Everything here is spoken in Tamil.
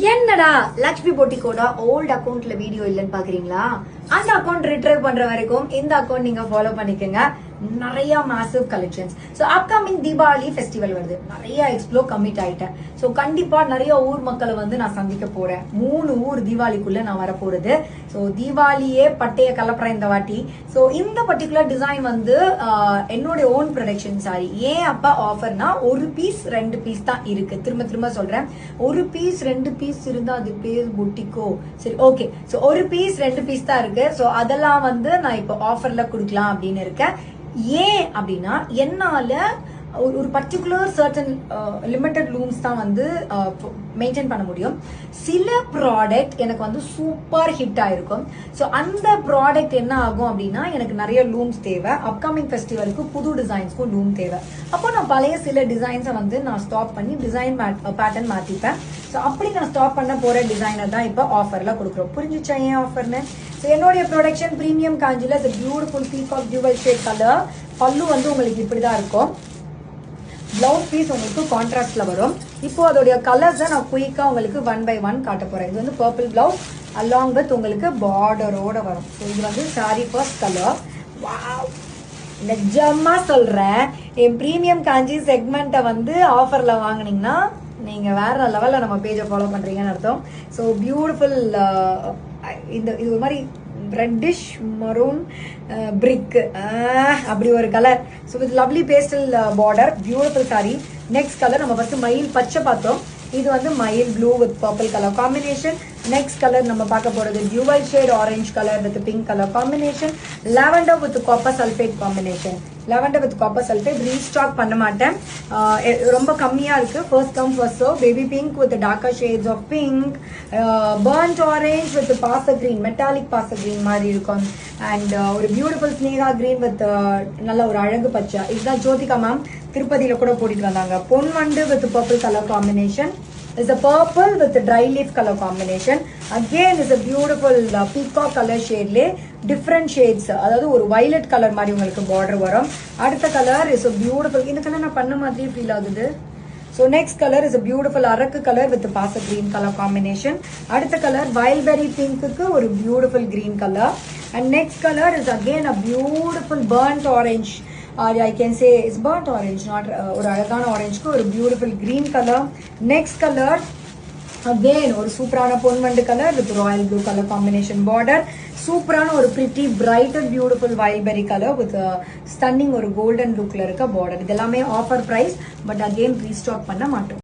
என்னடா லக்ஷ்மி பொட்டிக்கோட ஓல்ட் அக்கௌண்ட்ல வீடியோ இல்லன்னு பாக்குறீங்களா? அந்த அக்கௌண்ட் ரிட்ரைவ் பண்ற வரைக்கும் இந்த அக்கௌண்ட் நீங்க ஃபாலோ பண்ணிக்கங்க. நிறைய massive collections. So upcoming Deepavali festival வருது. நிறைய எக்ஸ்ப்ளோ கமிட் ஆயிட்டேன். ஸோ கண்டிப்பா நிறைய ஊர் மக்களை வந்து நான் சந்திக்க போறேன். 3 ஊர் தீபாவளிக்குள்ள நான் வர போறது. ஸோ தீபாவளியே பட்டைய கலப்புறேன் இந்த வாட்டி. ஸோ இந்த பர்டிகுலர் டிசைன் வந்து என்னுடைய ஓன் ப்ரொடக்ஷன் சாரி. ஏன் அப்ப ஆஃபர்னா ஒரு பீஸ் 2 பீஸ் தான் இருக்கு. திரும்ப திரும்ப சொல்றேன், ஒரு பீஸ் 2 பீஸ் இருந்தா அது பேர் பொட்டிக்கோ. சரி, ஓகே. ஸோ ஒரு பீஸ் 2 பீஸ் தான் இருக்கு. ஸோ அதெல்லாம் வந்து நான் இப்போ ஆஃபர்ல கொடுக்கலாம் அப்படின்னு இருக்கேன். ஏன் அப்படின்னா என்னால ஒரு பர்டிகுலர் சர்டன் லிமிட்டட் லூம்ஸ் தான் வந்து மெயின்டைன் பண்ண முடியும். சில ப்ராடக்ட் எனக்கு வந்து சூப்பர் ஹிட் ஆயிருக்கும். ஸோ அந்த ப்ராடக்ட் என்ன ஆகும் அப்படின்னா எனக்கு நிறைய லூம்ஸ் தேவை. அப்கமிங் ஃபெஸ்டிவலுக்கு புது டிசைன்ஸ்க்கும் லூம் தேவை. அப்போ நான் பழைய சில டிசைன்ஸை வந்து நான் ஸ்டாப் பண்ணி டிசைன் பேட்டர்ன் மாத்திப்பேன். ஸோ அப்படி நான் ஸ்டாப் பண்ண போற டிசைனர் தான் இப்போ ஆஃபர்ல கொடுக்குறோம். புரிஞ்சுச்சா ஏன் ஆஃபர்னு? ஸோ என்னுடைய ப்ரொடக்ஷன் பிரீமியம் காஞ்சில beautiful peacock dual shade colour. பல்லு வந்து உங்களுக்கு இப்படிதான் இருக்கும். பிளவுஸ் பீஸ் உங்களுக்கு கான்ட்ராஸ்ட்ல வரும். இப்போ அதோடைய கலர்ஸை நான் குயிக்கா உங்களுக்கு 1 by 1 காட்ட போறேன். இது வந்து பர்பிள் பிளவுஸ் அலாங் வித் உங்களுக்கு பார்டரோட வரும். ஸோ இது வந்து சாரி ஃபர்ஸ்ட் கலர். வாவ், நிஜமா சொல்றேன், என் பிரீமியம் காஞ்சி செக்மெண்ட்டை வந்து ஆஃபர்ல வாங்கினீங்கன்னா நீங்க வேற லெவல்ல நம்ம பேஜை ஃபாலோ பண்றீங்கன்னு அர்த்தம். ஸோ பியூட்டிஃபுல் இது ஒரு மாதிரி ரெட்டிஷ் மரூன் பிரிக் அப்படி ஒரு colour. So with lovely pastel border, beautiful sari. Next colour நம்ம ஃபர்ஸ்ட் மயில் பச்சை பார்த்தோம். இது வந்து மயில் blue with purple colour combination. Next colour நம்ம பார்க்க போறது dual shade orange colour with pink colour combination. Lavender with copper sulphate combination. Lavender with copper sulphate restock பண்ண மாட்டேன், ரொம்ப கம்மியா இருக்கு. First come first serve. Baby pink with darker shades of pink. Burnt orange with பாச கிரீன், மெட்டாலிக் பாச கிரீன் மாதிரி இருக்கும். அண்ட் ஒரு பியூட்டிஃபுல் ஸ்னேகா கிரீன் வித் நல்ல ஒரு அழகு பச்சை. இதுதான் ஜோதிகா மேம் திருப்பதியில கூட போட்டுட்டு வந்தாங்க. பொன்வண்டு with purple colour combination. Is a purple with a dry leaf color combination. Again is a beautiful peacock color shade le different shades. அதாவது ஒரு violet color மாதிரி உங்களுக்கு border வரும். அடுத்த color is a beautiful, இந்த கலர் நான் பண்ண மாதிரி ஃபீல் ஆகுது. So next color is a beautiful Araku color with pasa green color combination. அடுத்த color wildberry pink க்கு ஒரு beautiful green color. And next color is again a beautiful burnt orange. Or I can say it's burnt orange, not ஒரு அழகான ஆரஞ்சுக்கு ஒரு beautiful green colour. Next colour again ஒரு சூப்பரான பொன்வண்டு colour with royal blue colour combination border. சூப்பரான ஒரு pretty brighter beautiful wildberry colour with stunning ஒரு கோல்டன் லுக்ல இருக்க பார்டர். இது எல்லாமே offer price, but again restock பண்ண மாட்டோம்.